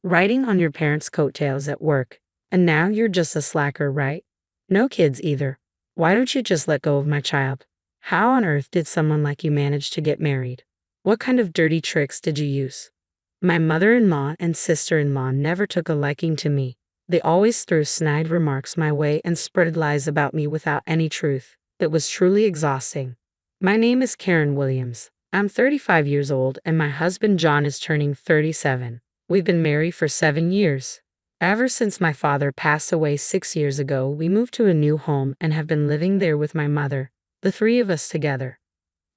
riding on your parents' coattails at work, and now you're just a slacker, right? No kids either. Why don't you just let go of my child? How on earth did someone like you manage to get married? What kind of dirty tricks did you use? My mother-in-law and sister-in-law never took a liking to me. They always threw snide remarks my way and spread lies about me without any truth. It was truly exhausting. My name is Karen Williams. I'm 35 years old and my husband John is turning 37. We've been married for 7 years. Ever since my father passed away 6 years ago, we moved to a new home and have been living there with my mother, the three of us together.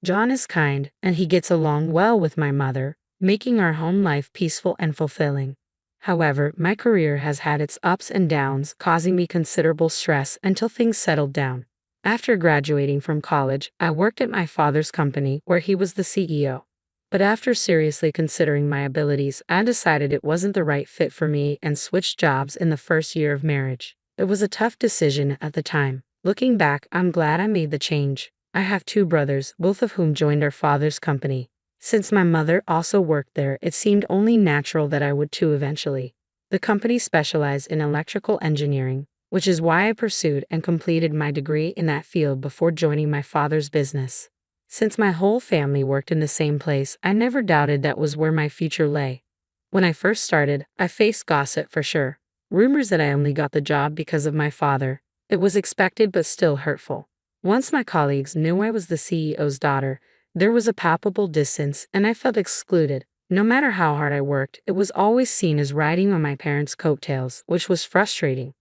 John is kind and he gets along well with my mother, making our home life peaceful and fulfilling. However, my career has had its ups and downs, causing me considerable stress until things settled down. After graduating from college, I worked at my father's company where he was the CEO. But after seriously considering my abilities, I decided it wasn't the right fit for me and switched jobs in the first year of marriage. It was a tough decision at the time. Looking back, I'm glad I made the change. I have 2 brothers, both of whom joined our father's company. Since my mother also worked there, it seemed only natural that I would too eventually. The company specialized in electrical engineering, which is why I pursued and completed my degree in that field before joining my father's business. Since my whole family worked in the same place, I never doubted that was where my future lay. When I first started, I faced gossip for sure. Rumors that I only got the job because of my father. It was expected but still hurtful. Once my colleagues knew I was the CEO's daughter, there was a palpable distance and I felt excluded. No matter how hard I worked, it was always seen as riding on my parents' coattails, which was frustrating.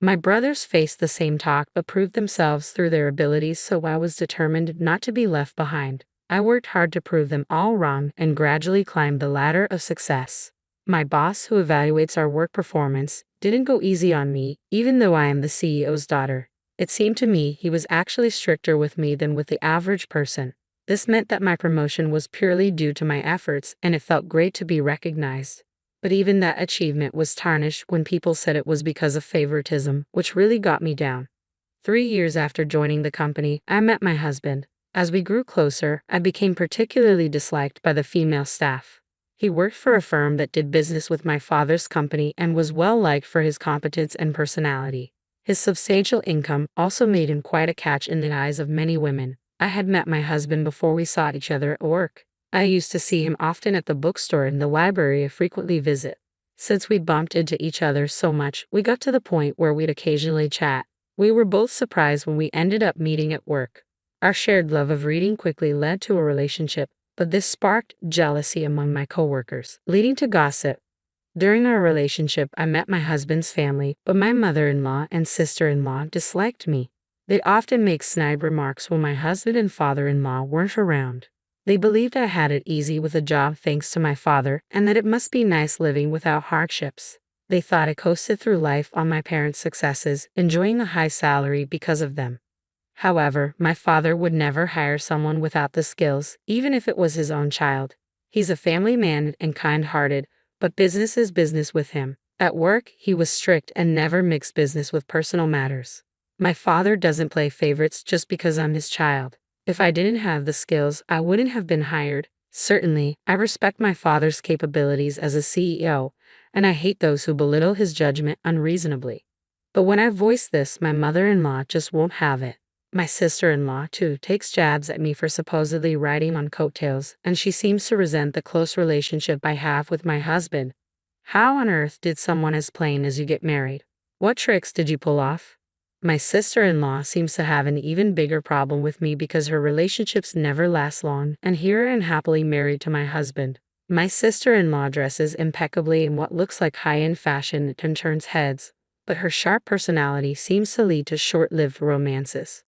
My brothers faced the same talk but proved themselves through their abilities, so I was determined not to be left behind. I worked hard to prove them all wrong and gradually climbed the ladder of success. My boss, who evaluates our work performance, didn't go easy on me, even though I am the CEO's daughter. It seemed to me he was actually stricter with me than with the average person. This meant that my promotion was purely due to my efforts, and it felt great to be recognized. But even that achievement was tarnished when people said it was because of favoritism, which really got me down. 3 years after joining the company, I met my husband. As we grew closer, I became particularly disliked by the female staff. He worked for a firm that did business with my father's company and was well liked for his competence and personality. His substantial income also made him quite a catch in the eyes of many women. I had met my husband before we saw each other at work. I used to see him often at the bookstore and the library I frequently visit. Since we bumped into each other so much, we got to the point where we'd occasionally chat. We were both surprised when we ended up meeting at work. Our shared love of reading quickly led to a relationship, but this sparked jealousy among my coworkers, leading to gossip. During our relationship, I met my husband's family, but my mother-in-law and sister-in-law disliked me. They'd often make snide remarks when my husband and father-in-law weren't around. They believed I had it easy with a job thanks to my father, and that it must be nice living without hardships. They thought I coasted through life on my parents' successes, enjoying a high salary because of them. However, my father would never hire someone without the skills, even if it was his own child. He's a family man and kind-hearted, but business is business with him. At work, he was strict and never mixed business with personal matters. My father doesn't play favorites just because I'm his child. If I didn't have the skills, I wouldn't have been hired. Certainly, I respect my father's capabilities as a CEO, and I hate those who belittle his judgment unreasonably. But when I voice this, my mother-in-law just won't have it. My sister-in-law, too, takes jabs at me for supposedly riding on coattails, and she seems to resent the close relationship I have with my husband. How on earth did someone as plain as you get married? What tricks did you pull off? My sister-in-law seems to have an even bigger problem with me because her relationships never last long, and here I am happily married to my husband. My sister-in-law dresses impeccably in what looks like high-end fashion and turns heads, but her sharp personality seems to lead to short-lived romances.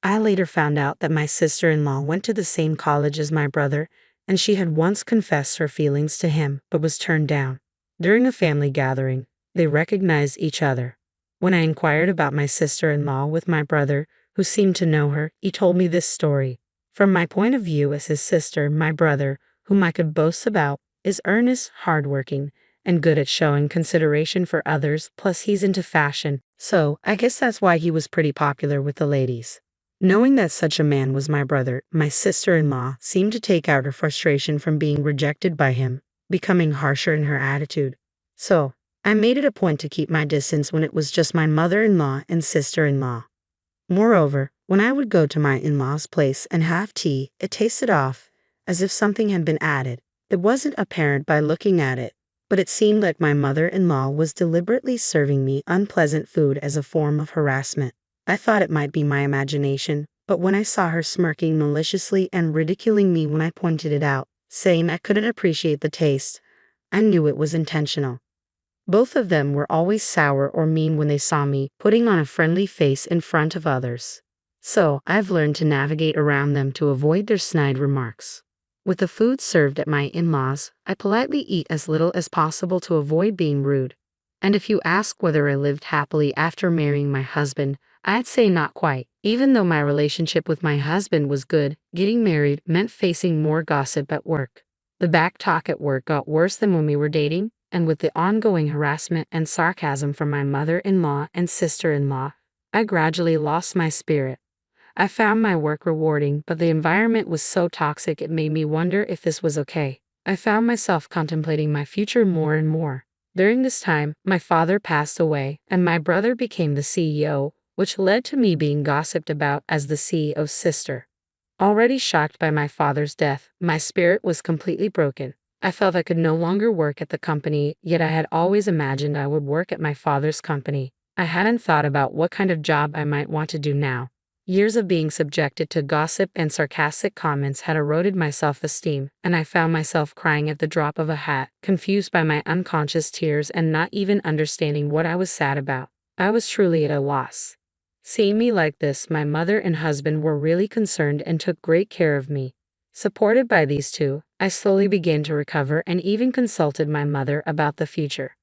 I later found out that my sister-in-law went to the same college as my brother, and she had once confessed her feelings to him but was turned down. During a family gathering, they recognized each other. When I inquired about my sister-in-law with my brother, who seemed to know her, he told me this story. From my point of view as his sister, my brother, whom I could boast about, is earnest, hardworking, and good at showing consideration for others, plus he's into fashion, so I guess that's why he was pretty popular with the ladies. Knowing that such a man was my brother, my sister-in-law seemed to take out her frustration from being rejected by him, becoming harsher in her attitude. So, I made it a point to keep my distance when it was just my mother-in-law and sister-in-law. Moreover, when I would go to my in-laws' place and have tea, it tasted off, as if something had been added. It wasn't apparent by looking at it, but it seemed like my mother-in-law was deliberately serving me unpleasant food as a form of harassment. I thought it might be my imagination, but when I saw her smirking maliciously and ridiculing me when I pointed it out, saying I couldn't appreciate the taste, I knew it was intentional. Both of them were always sour or mean when they saw me putting on a friendly face in front of others. So, I've learned to navigate around them to avoid their snide remarks. With the food served at my in-laws, I politely eat as little as possible to avoid being rude. And if you ask whether I lived happily after marrying my husband, I'd say not quite. Even though my relationship with my husband was good, getting married meant facing more gossip at work. The back talk at work got worse than when we were dating, and with the ongoing harassment and sarcasm from my mother-in-law and sister-in-law, I gradually lost my spirit. I found my work rewarding, but the environment was so toxic it made me wonder if this was okay. I found myself contemplating my future more and more. During this time, my father passed away, and my brother became the CEO, which led to me being gossiped about as the CEO's sister. Already shocked by my father's death, my spirit was completely broken. I felt I could no longer work at the company, yet I had always imagined I would work at my father's company. I hadn't thought about what kind of job I might want to do now. Years of being subjected to gossip and sarcastic comments had eroded my self-esteem, and I found myself crying at the drop of a hat, confused by my unconscious tears and not even understanding what I was sad about. I was truly at a loss. Seeing me like this, my mother and husband were really concerned and took great care of me. Supported by these two, I slowly began to recover and even consulted my mother about the future.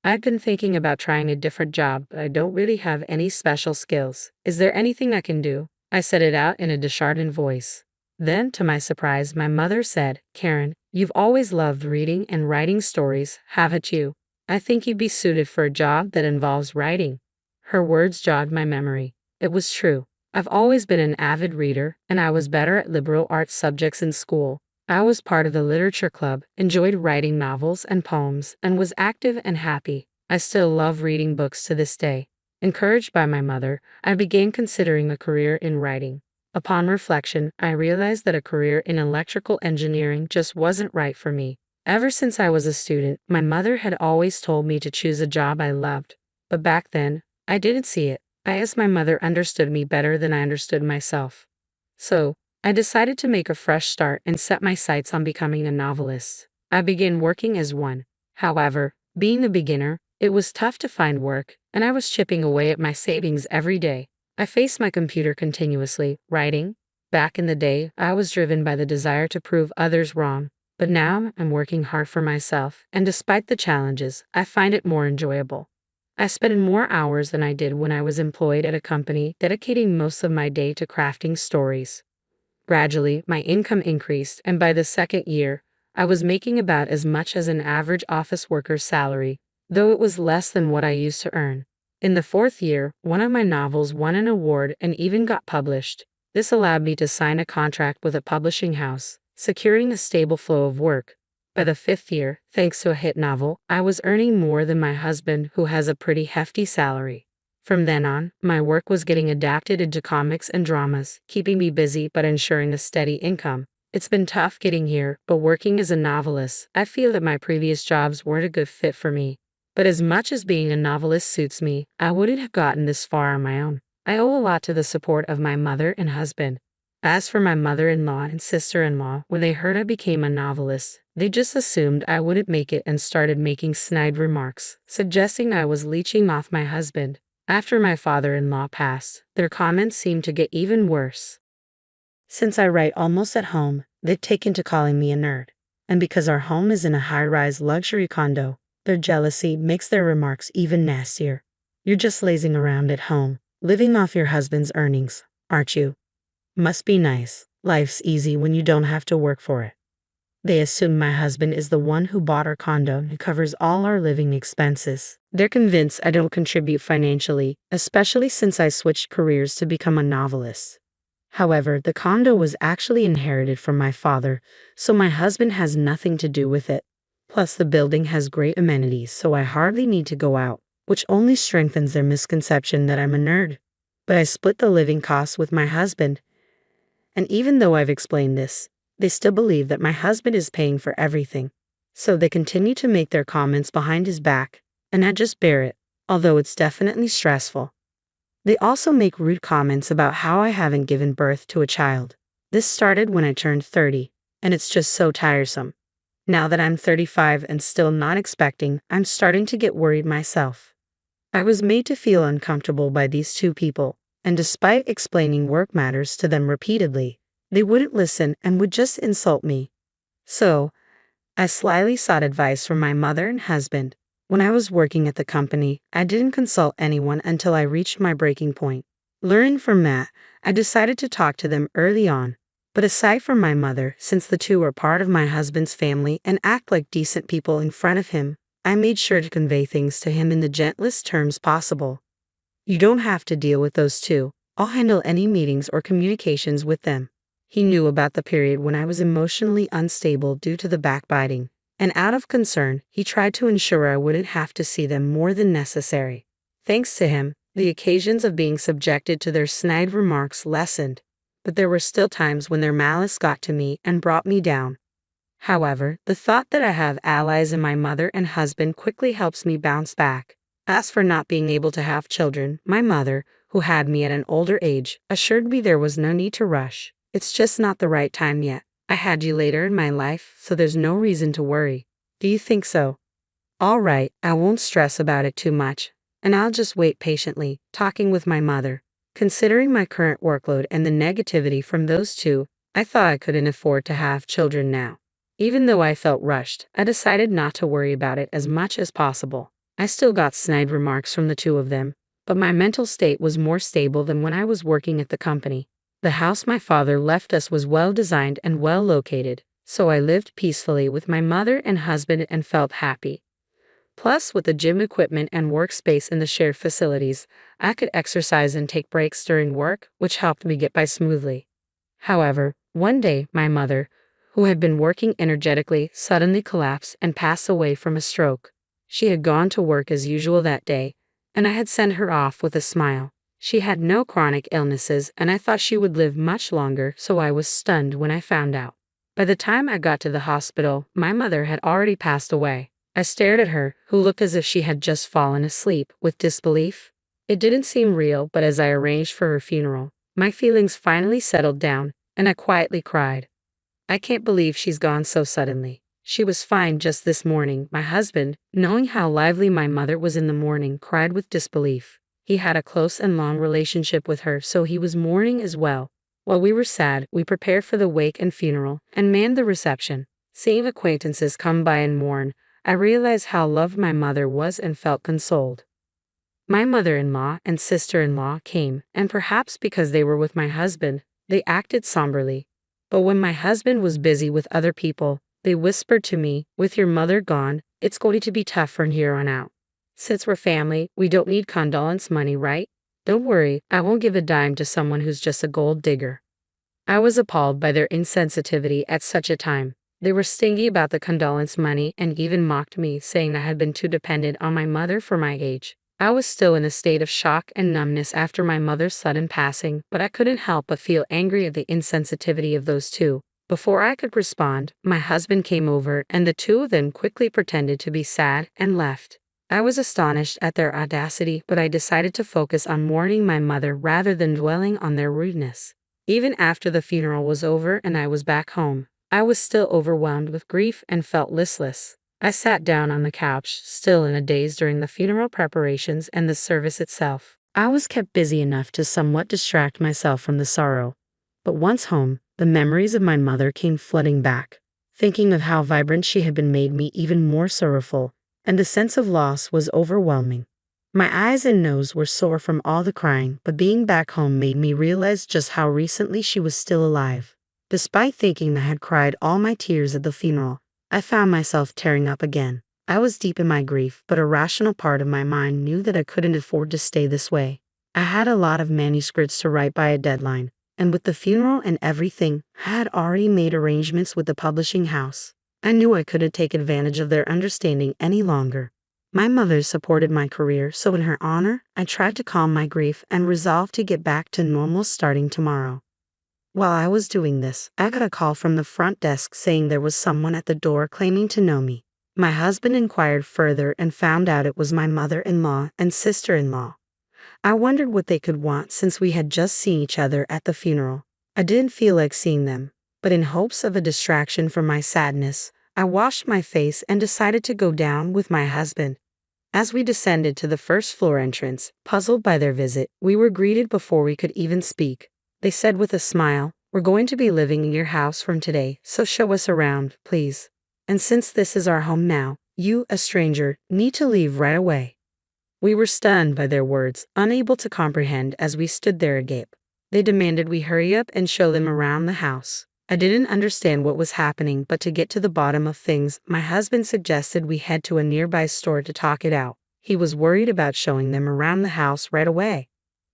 I've been thinking about trying a different job, but I don't really have any special skills. Is there anything I can do? I said it out in a disheartened voice. Then, to my surprise, my mother said, "Karen, you've always loved reading and writing stories, haven't you? I think you'd be suited for a job that involves writing." Her words jogged my memory. It was true. I've always been an avid reader, and I was better at liberal arts subjects in school. I was part of the literature club, enjoyed writing novels and poems, and was active and happy. I still love reading books to this day. Encouraged by my mother, I began considering a career in writing. Upon reflection, I realized that a career in electrical engineering just wasn't right for me. Ever since I was a student, my mother had always told me to choose a job I loved. But back then, I didn't see it. I guess my mother understood me better than I understood myself. So, I decided to make a fresh start and set my sights on becoming a novelist. I began working as one. However, being a beginner, it was tough to find work, and I was chipping away at my savings every day. I faced my computer continuously, writing. Back in the day, I was driven by the desire to prove others wrong, but now I'm working hard for myself, and despite the challenges, I find it more enjoyable. I spend more hours than I did when I was employed at a company, dedicating most of my day to crafting stories. Gradually, my income increased, and by the second year, I was making about as much as an average office worker's salary, though it was less than what I used to earn. In the fourth year, one of my novels won an award and even got published. This allowed me to sign a contract with a publishing house, securing a stable flow of work. By the fifth year, thanks to a hit novel, I was earning more than my husband, who has a pretty hefty salary. From then on, my work was getting adapted into comics and dramas, keeping me busy but ensuring a steady income. It's been tough getting here, but working as a novelist, I feel that my previous jobs weren't a good fit for me. But as much as being a novelist suits me, I wouldn't have gotten this far on my own. I owe a lot to the support of my mother and husband. As for my mother-in-law and sister-in-law, when they heard I became a novelist, they just assumed I wouldn't make it and started making snide remarks, suggesting I was leeching off my husband. After my father-in-law passed, their comments seemed to get even worse. Since I write almost at home, they've taken to calling me a nerd. And because our home is in a high-rise luxury condo, their jealousy makes their remarks even nastier. You're just lazing around at home, living off your husband's earnings, aren't you? Must be nice. Life's easy when you don't have to work for it. They assume my husband is the one who bought our condo and covers all our living expenses. They're convinced I don't contribute financially, especially since I switched careers to become a novelist. However, the condo was actually inherited from my father, so my husband has nothing to do with it. Plus, the building has great amenities, so I hardly need to go out, which only strengthens their misconception that I'm a nerd. But I split the living costs with my husband, and even though I've explained this, they still believe that my husband is paying for everything. So they continue to make their comments behind his back, and I just bear it, although it's definitely stressful. They also make rude comments about how I haven't given birth to a child. This started when I turned 30, and it's just so tiresome. Now that I'm 35 and still not expecting, I'm starting to get worried myself. I was made to feel uncomfortable by these two people, and despite explaining work matters to them repeatedly, they wouldn't listen and would just insult me. So, I slyly sought advice from my mother and husband. When I was working at the company, I didn't consult anyone until I reached my breaking point. Learning from that, I decided to talk to them early on. But aside from my mother, since the two are part of my husband's family and act like decent people in front of him, I made sure to convey things to him in the gentlest terms possible. You don't have to deal with those two. I'll handle any meetings or communications with them. He knew about the period when I was emotionally unstable due to the backbiting, and out of concern, he tried to ensure I wouldn't have to see them more than necessary. Thanks to him, the occasions of being subjected to their snide remarks lessened, but there were still times when their malice got to me and brought me down. However, the thought that I have allies in my mother and husband quickly helps me bounce back. As for not being able to have children, my mother, who had me at an older age, assured me there was no need to rush. It's just not the right time yet. I had you later in my life, so there's no reason to worry. Do you think so? All right, I won't stress about it too much, and I'll just wait patiently, talking with my mother. Considering my current workload and the negativity from those two, I thought I couldn't afford to have children now. Even though I felt rushed, I decided not to worry about it as much as possible. I still got snide remarks from the two of them, but my mental state was more stable than when I was working at the company. The house my father left us was well designed and well located, so I lived peacefully with my mother and husband and felt happy. Plus, with the gym equipment and workspace in the shared facilities, I could exercise and take breaks during work, which helped me get by smoothly. However, one day, my mother, who had been working energetically, suddenly collapsed and passed away from a stroke. She had gone to work as usual that day, and I had sent her off with a smile. She had no chronic illnesses, and I thought she would live much longer, so I was stunned when I found out. By the time I got to the hospital, my mother had already passed away. I stared at her, who looked as if she had just fallen asleep, with disbelief. It didn't seem real, but as I arranged for her funeral, my feelings finally settled down, and I quietly cried. I can't believe she's gone so suddenly. She was fine just this morning. My husband, knowing how lively my mother was in the morning, cried with disbelief. He had a close and long relationship with her, so he was mourning as well. While we were sad, we prepared for the wake and funeral, and manned the reception. Seeing acquaintances come by and mourn, I realized how loved my mother was and felt consoled. My mother-in-law and sister-in-law came, and perhaps because they were with my husband, they acted somberly. But when my husband was busy with other people, they whispered to me, "With your mother gone, it's going to be tough from here on out. Since we're family, we don't need condolence money, right? Don't worry, I won't give a dime to someone who's just a gold digger." I was appalled by their insensitivity at such a time. They were stingy about the condolence money and even mocked me, saying I had been too dependent on my mother for my age. I was still in a state of shock and numbness after my mother's sudden passing, but I couldn't help but feel angry at the insensitivity of those two. Before I could respond, my husband came over, and the two of them quickly pretended to be sad and left. I was astonished at their audacity, but I decided to focus on mourning my mother rather than dwelling on their rudeness. Even after the funeral was over and I was back home, I was still overwhelmed with grief and felt listless. I sat down on the couch, still in a daze during the funeral preparations and the service itself. I was kept busy enough to somewhat distract myself from the sorrow. But once home, the memories of my mother came flooding back. Thinking of how vibrant she had been made me even more sorrowful, and the sense of loss was overwhelming. My eyes and nose were sore from all the crying, but being back home made me realize just how recently she was still alive. Despite thinking I had cried all my tears at the funeral, I found myself tearing up again. I was deep in my grief, but a rational part of my mind knew that I couldn't afford to stay this way. I had a lot of manuscripts to write by a deadline, and with the funeral and everything, I had already made arrangements with the publishing house. I knew I couldn't take advantage of their understanding any longer. My mother supported my career, so in her honor, I tried to calm my grief and resolved to get back to normal starting tomorrow. While I was doing this, I got a call from the front desk saying there was someone at the door claiming to know me. My husband inquired further and found out it was my mother-in-law and sister-in-law. I wondered what they could want since we had just seen each other at the funeral. I didn't feel like seeing them, but in hopes of a distraction from my sadness, I washed my face and decided to go down with my husband. As we descended to the first floor entrance, puzzled by their visit, we were greeted before we could even speak. They said with a smile, "We're going to be living in your house from today, so show us around, please. And since this is our home now, you, a stranger, need to leave right away." We were stunned by their words, unable to comprehend as we stood there agape. They demanded we hurry up and show them around the house. I didn't understand what was happening, but to get to the bottom of things, my husband suggested we head to a nearby store to talk it out. He was worried about showing them around the house right away.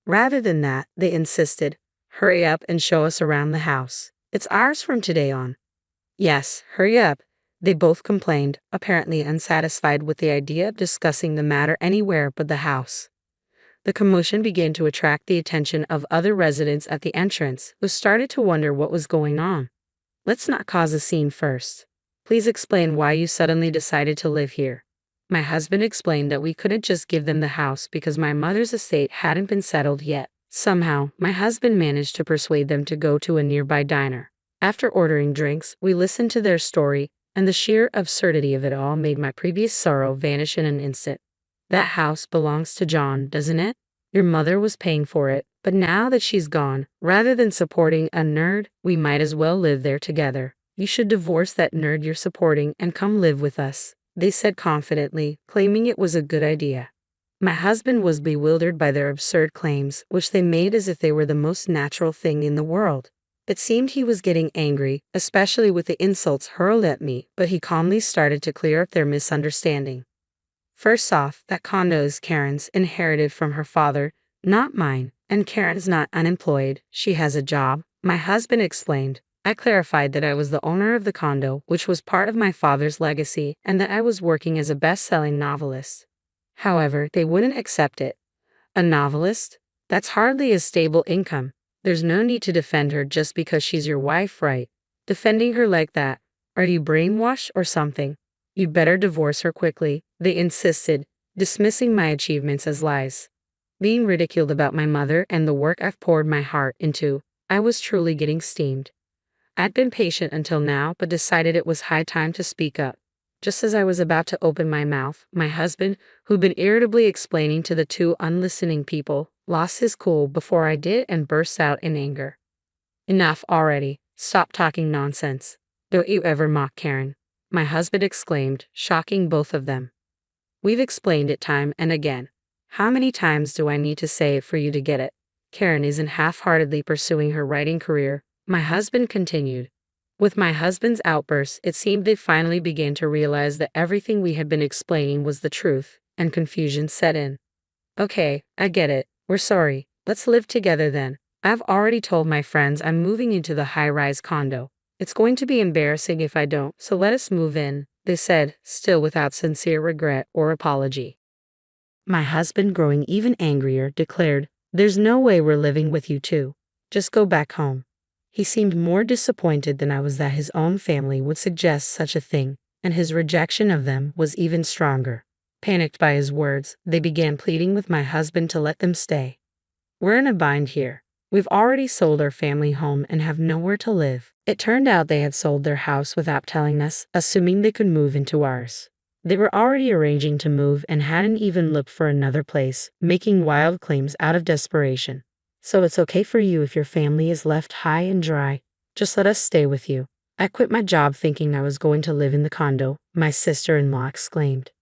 Rather than that, they insisted, "Hurry up and show us around the house. It's ours from today on." "Yes, hurry up," they both complained, apparently unsatisfied with the idea of discussing the matter anywhere but the house. The commotion began to attract the attention of other residents at the entrance, who started to wonder what was going on. "Let's not cause a scene first. Please explain why you suddenly decided to live here." My husband explained that we couldn't just give them the house because my mother's estate hadn't been settled yet. Somehow, my husband managed to persuade them to go to a nearby diner. After ordering drinks, we listened to their story, and the sheer absurdity of it all made my previous sorrow vanish in an instant. "That house belongs to John, doesn't it? Your mother was paying for it, but now that she's gone, rather than supporting a nerd, we might as well live there together. You should divorce that nerd you're supporting and come live with us," they said confidently, claiming it was a good idea. My husband was bewildered by their absurd claims, which they made as if they were the most natural thing in the world. It seemed he was getting angry, especially with the insults hurled at me, but he calmly started to clear up their misunderstanding. "First off, that condo is Karen's, inherited from her father, not mine, and Karen's not unemployed, she has a job," my husband explained. I clarified that I was the owner of the condo, which was part of my father's legacy, and that I was working as a best-selling novelist. However, they wouldn't accept it. "A novelist? That's hardly a stable income. There's no need to defend her just because she's your wife, right? Defending her like that, are you brainwashed or something? You'd better divorce her quickly," they insisted, dismissing my achievements as lies. Being ridiculed about my mother and the work I've poured my heart into, I was truly getting steamed. I'd been patient until now, but decided it was high time to speak up. Just as I was about to open my mouth, my husband, who'd been irritably explaining to the two unlistening people, lost his cool before I did and burst out in anger. "Enough already. Stop talking nonsense. Don't you ever mock Karen," my husband exclaimed, shocking both of them. "We've explained it time and again. How many times do I need to say it for you to get it? Karen isn't half-heartedly pursuing her writing career," my husband continued. With my husband's outburst, it seemed they finally began to realize that everything we had been explaining was the truth, and confusion set in. "Okay, I get it. We're sorry. Let's live together then. I've already told my friends I'm moving into the high-rise condo. It's going to be embarrassing if I don't, so let us move in," they said, still without sincere regret or apology. My husband, growing even angrier, declared, "There's no way we're living with you two. Just go back home." He seemed more disappointed than I was that his own family would suggest such a thing, and his rejection of them was even stronger. Panicked by his words, they began pleading with my husband to let them stay. "We're in a bind here. We've already sold our family home and have nowhere to live." It turned out they had sold their house without telling us, assuming they could move into ours. They were already arranging to move and hadn't even looked for another place, making wild claims out of desperation. "So it's okay for you if your family is left high and dry. Just let us stay with you." I quit my job thinking I was going to live in the condo, my sister-in-law exclaimed.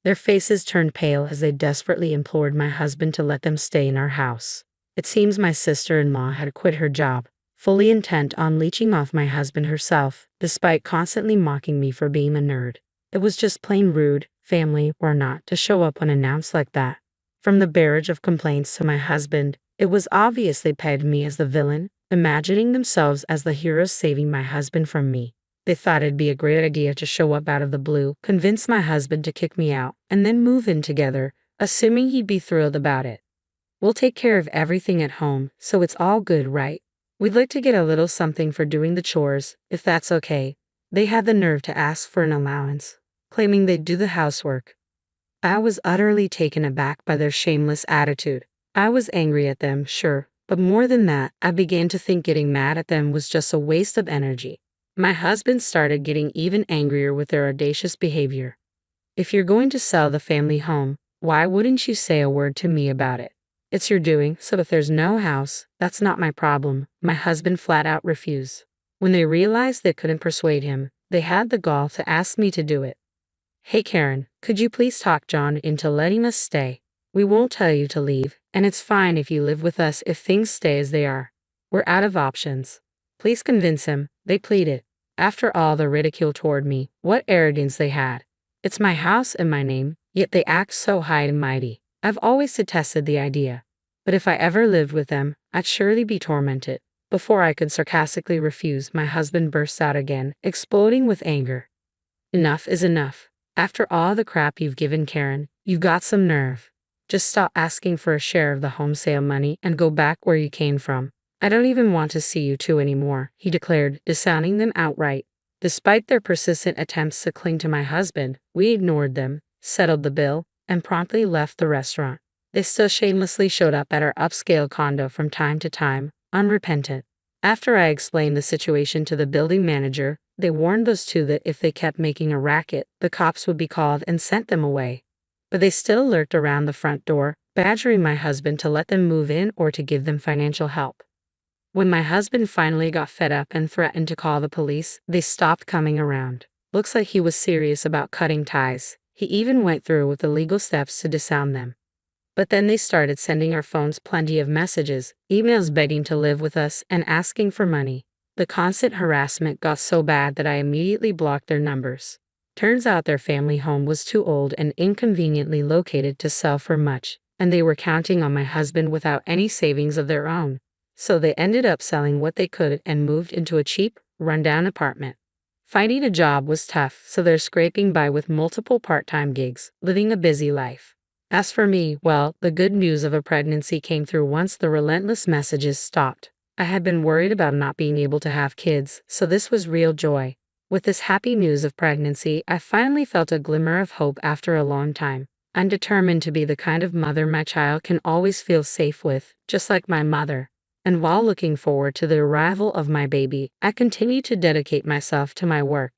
Their faces turned pale as they desperately implored my husband to let them stay in our house. It seems my sister-in-law had quit her job, fully intent on leeching off my husband herself, despite constantly mocking me for being a nerd. It was just plain rude, family or not, to show up unannounced like that. From the barrage of complaints to my husband, it was obvious they pegged me as the villain, imagining themselves as the heroes saving my husband from me. They thought it'd be a great idea to show up out of the blue, convince my husband to kick me out, and then move in together, assuming he'd be thrilled about it. We'll take care of everything at home, so it's all good, right? We'd like to get a little something for doing the chores, if that's okay. They had the nerve to ask for an allowance, claiming they'd do the housework. I was utterly taken aback by their shameless attitude. I was angry at them, sure, but more than that, I began to think getting mad at them was just a waste of energy. My husband started getting even angrier with their audacious behavior. If you're going to sell the family home, why wouldn't you say a word to me about it? It's your doing, so if there's no house, that's not my problem, my husband flat out refused. When they realized they couldn't persuade him, they had the gall to ask me to do it. Hey Karen, could you please talk John into letting us stay? We won't tell you to leave, and it's fine if you live with us if things stay as they are. We're out of options. Please convince him, they pleaded. After all the ridicule toward me, what arrogance they had. It's my house and my name, yet they act so high and mighty. I've always detested the idea. But if I ever lived with them, I'd surely be tormented. Before I could sarcastically refuse, my husband burst out again, exploding with anger. Enough is enough. After all the crap you've given Karen, you've got some nerve. Just stop asking for a share of the home sale money and go back where you came from. I don't even want to see you two anymore, he declared, disowning them outright. Despite their persistent attempts to cling to my husband, we ignored them, settled the bill, and promptly left the restaurant. They still shamelessly showed up at our upscale condo from time to time, unrepentant. After I explained the situation to the building manager, they warned those two that if they kept making a racket, the cops would be called and sent them away. But they still lurked around the front door, badgering my husband to let them move in or to give them financial help. When my husband finally got fed up and threatened to call the police, they stopped coming around. Looks like he was serious about cutting ties. He even went through with the legal steps to disarm them. But then they started sending our phones plenty of messages, emails begging to live with us and asking for money. The constant harassment got so bad that I immediately blocked their numbers. Turns out their family home was too old and inconveniently located to sell for much, and they were counting on my husband without any savings of their own. So they ended up selling what they could and moved into a cheap, rundown apartment. Finding a job was tough, so they're scraping by with multiple part-time gigs, living a busy life. As for me, well, the good news of a pregnancy came through once the relentless messages stopped. I had been worried about not being able to have kids, so this was real joy. With this happy news of pregnancy, I finally felt a glimmer of hope after a long time. I'm determined to be the kind of mother my child can always feel safe with, just like my mother. And while looking forward to the arrival of my baby, I continue to dedicate myself to my work.